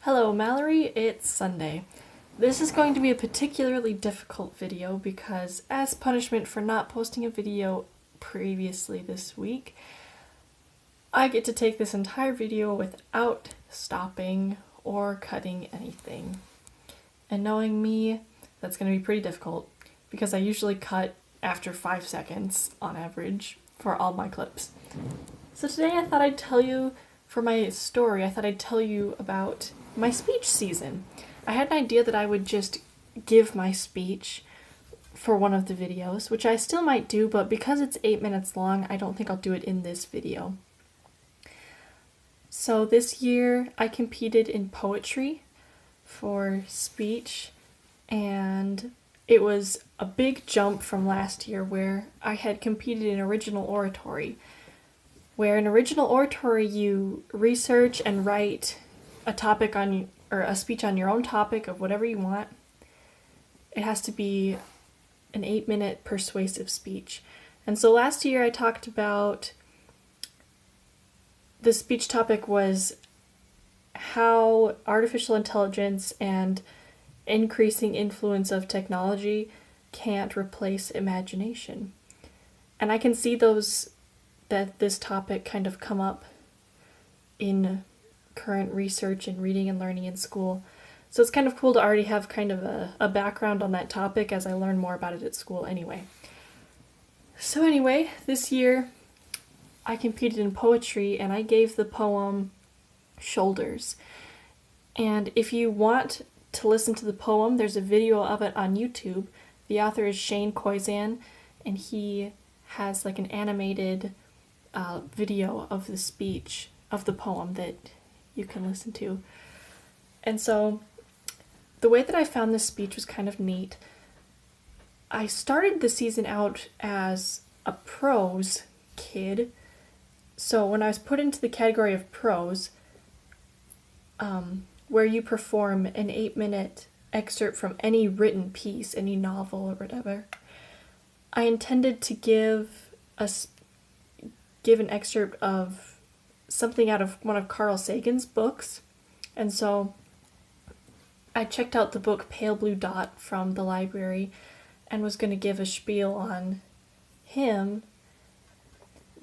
Hello Mallory, it's Sunday. This is going to be a particularly difficult video because as punishment for not posting a video previously this week, I get to take this entire video without stopping or cutting anything. And knowing me, that's going to be pretty difficult because I usually cut after 5 seconds on average for all my clips. So today I thought I'd tell you, for my story, I thought I'd tell you about my speech season. I had an idea that I would just give my speech for one of the videos, which I still might do, but because it's 8 minutes long, I don't think I'll do it in this video. So this year I competed in poetry for speech, and it was a big jump from last year where I had competed in original oratory, where in original oratory you research and write a topic on, or a speech on your own topic of whatever you want. It has to be an 8-minute persuasive speech. And so last year I talked about, the speech topic was how artificial intelligence and increasing influence of technology can't replace imagination. And I can see that this topic kind of come up in current research and reading and learning in school. So it's kind of cool to already have kind of a background on that topic as I learn more about it at school anyway. So anyway, this year I competed in poetry and I gave the poem Shoulders. And if you want to listen to the poem, there's a video of it on YouTube. The author is Shane Koizan, and he has like an animated video of the speech, of the poem that you can listen to. And so the way that I found this speech was kind of neat. I started the season out as a prose kid. So when I was put into the category of prose, where you perform an 8-minute excerpt from any written piece, any novel or whatever, I intended to give an excerpt of something out of one of Carl Sagan's books. And so I checked out the book Pale Blue Dot from the library and was going to give a spiel on him.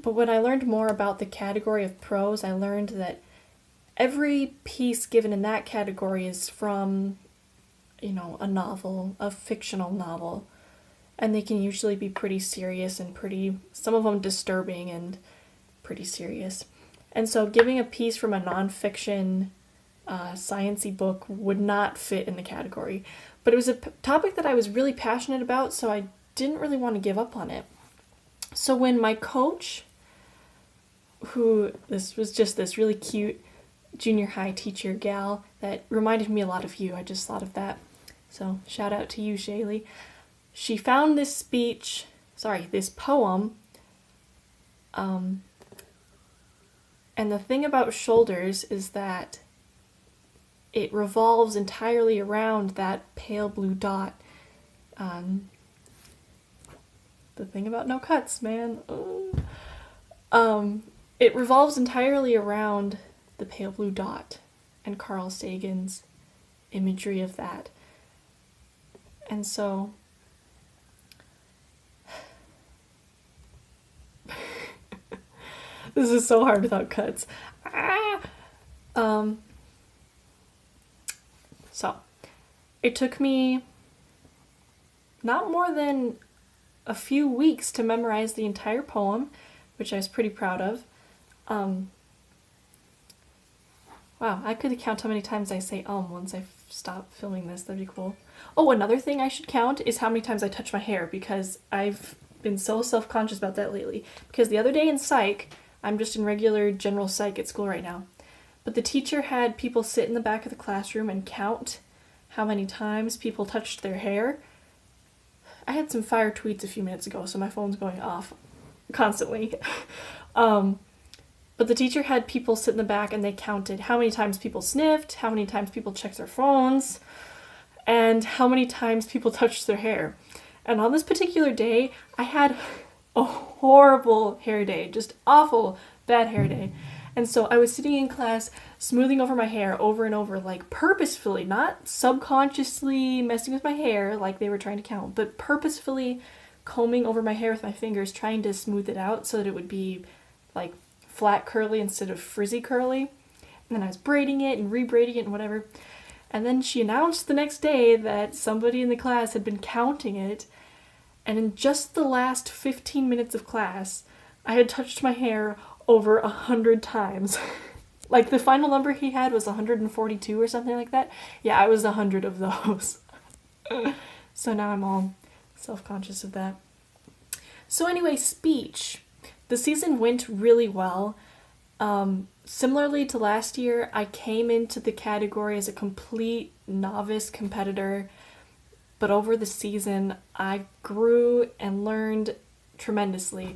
But when I learned more about the category of prose, I learned that every piece given in that category is from, a novel, a fictional novel. And they can usually be pretty serious and some of them disturbing and pretty serious. And so giving a piece from a nonfiction science-y book would not fit in the category. But it was a topic that I was really passionate about, so I didn't really want to give up on it. So when my coach, this was just this really cute junior high teacher gal that reminded me a lot of you, I just thought of that. So shout out to you, Shaylee. She found this poem, and the thing about Shoulders is that it revolves entirely around that pale blue dot. The thing about no cuts, man. It revolves entirely around the pale blue dot and Carl Sagan's imagery of that. And so this is so hard without cuts. So it took me not more than a few weeks to memorize the entire poem, which I was pretty proud of. Wow, I could count how many times I say once I stop filming this. That'd be cool. Oh, another thing I should count is how many times I touch my hair, because I've been so self-conscious about that lately. Because the other day in psych, I'm just in regular general psych at school right now, but the teacher had people sit in the back of the classroom and count how many times people touched their hair. I had some fire tweets a few minutes ago, so my phone's going off constantly. But the teacher had people sit in the back and they counted how many times people sniffed, how many times people checked their phones, and how many times people touched their hair. And on this particular day, I had a horrible hair day, just awful bad hair day. And so I was sitting in class smoothing over my hair over and over, like purposefully, not subconsciously messing with my hair like they were trying to count, but purposefully combing over my hair with my fingers, trying to smooth it out so that it would be like flat curly instead of frizzy curly. And then I was braiding it and rebraiding it and whatever. And then she announced the next day that somebody in the class had been counting it, and in just the last 15 minutes of class, I had touched my hair over 100 times. Like, the final number he had was 142 or something like that. Yeah, I was 100 of those. So now I'm all self-conscious of that. So anyway, speech. The season went really well. Similarly to last year, I came into the category as a complete novice competitor, but over the season, I grew and learned tremendously.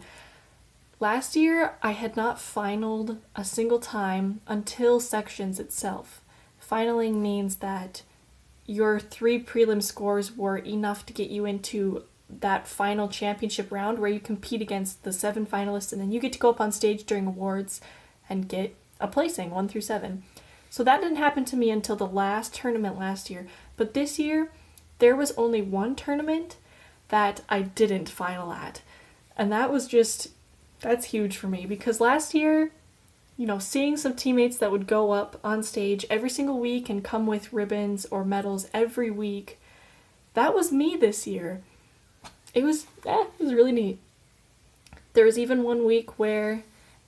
Last year, I had not finaled a single time until sections itself. Finaling means that your 3 prelim scores were enough to get you into that final championship round where you compete against the 7 finalists, and then you get to go up on stage during awards and get a placing, 1 through 7. So that didn't happen to me until the last tournament last year. But this year, there was only one tournament that I didn't final at. And that's huge for me, because last year, seeing some teammates that would go up on stage every single week and come with ribbons or medals every week, that was me this year. It was really neat. There was even one week where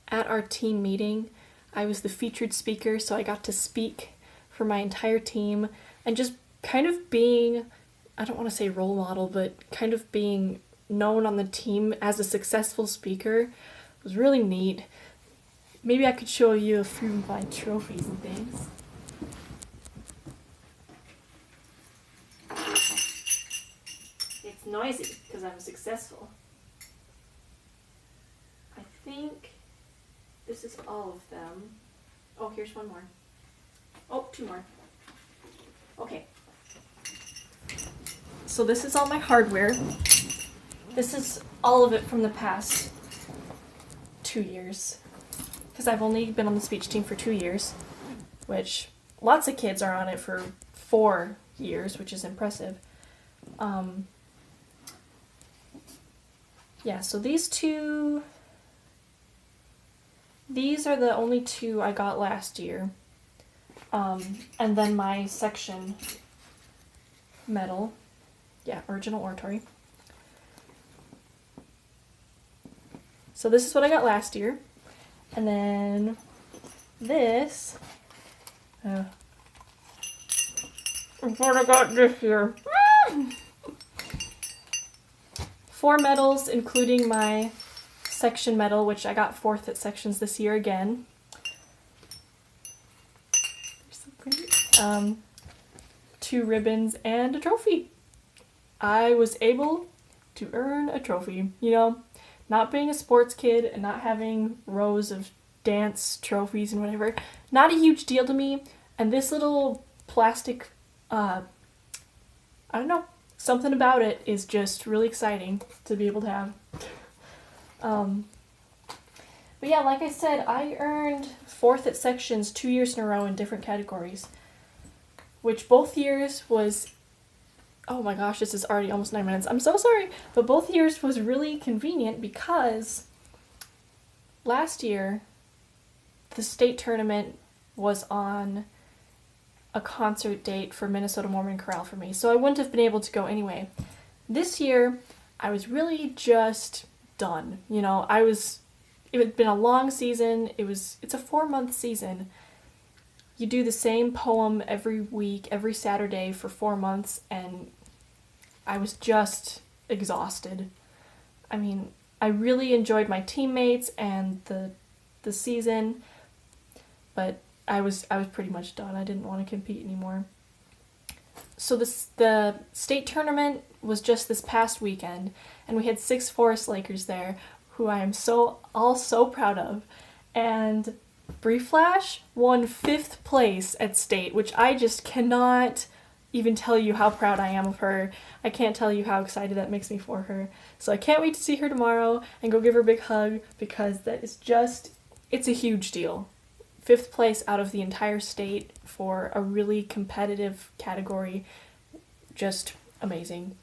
at our team meeting, I was the featured speaker, so I got to speak for my entire team and just kind of being, I don't want to say role model, but kind of being known on the team as a successful speaker. It was really neat. Maybe I could show you a few of my trophies and things. It's noisy because I'm successful. I think this is all of them. Oh, here's one more. Oh, 2 more. Okay. So this is all my hardware. This is all of it from the past 2 years. Because I've only been on the speech team for 2 years, which lots of kids are on it for 4 years, which is impressive. Yeah, so these are the only 2 I got last year. And then my section medal. Yeah, original oratory. So this is what I got last year. And then this, is what I got this year. 4 medals, including my section medal, which I got 4th at sections this year again. So pretty. 2 ribbons and a trophy. I was able to earn a trophy. Not being a sports kid and not having rows of dance trophies and whatever, not a huge deal to me. And this little plastic, I don't know, something about it is just really exciting to be able to have. But yeah, like I said, I earned 4th at sections 2 years in a row in different categories, which both years was, oh my gosh, this is already almost 9 minutes. I'm so sorry. But both years was really convenient because last year, the state tournament was on a concert date for Minnesota Mormon Chorale for me, so I wouldn't have been able to go anyway. This year, I was really just done. It had been a long season. It's a 4-month season. You do the same poem every week, every Saturday for 4 months, and I was just exhausted. I mean, I really enjoyed my teammates and the season, but I was pretty much done. I didn't want to compete anymore. So the state tournament was just this past weekend, and we had 6 Forest Lakers there, who I am so proud of. And Bree Flash won 5th place at state, which I just cannot even tell you how proud I am of her. I can't tell you how excited that makes me for her. So I can't wait to see her tomorrow and go give her a big hug, because that is just, it's a huge deal. fifth place out of the entire state for a really competitive category. Just amazing.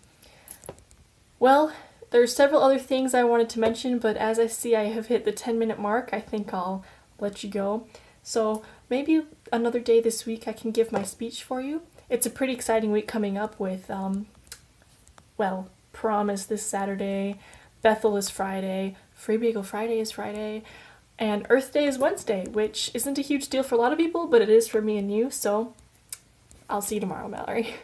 Well, there's several other things I wanted to mention, but as I see I have hit the 10-minute mark, I think I'll let you go. So maybe another day this week I can give my speech for you. It's a pretty exciting week coming up with, well, prom is this Saturday, Bethel is Friday, Free Bagel Friday is Friday, and Earth Day is Wednesday, which isn't a huge deal for a lot of people, but it is for me and you, so I'll see you tomorrow, Mallory.